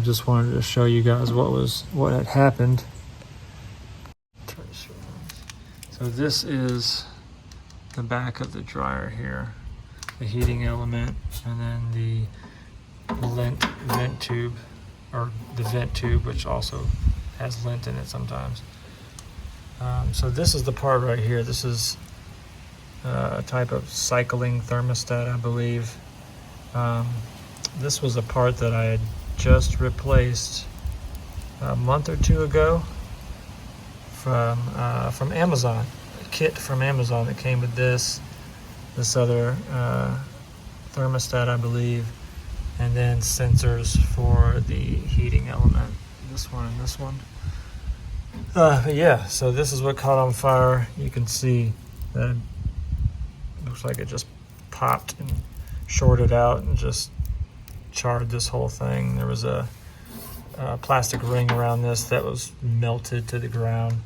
Just wanted to show you guys what had happened. So this is the back of the dryer here, the heating element, and then the vent tube, or the vent tube, which also has lint in it sometimes. So this is the part right here. This is a type of cycling thermostat, I believe. This was a part that I had just replaced a month or two ago from Amazon, a kit from Amazon that came with this other thermostat, I believe, and then sensors for the heating element, this one and this one. But yeah, so this is what caught on fire. You can see that it looks like it just popped and shorted out and just charred this whole thing. There was a plastic ring around this that was melted to the ground.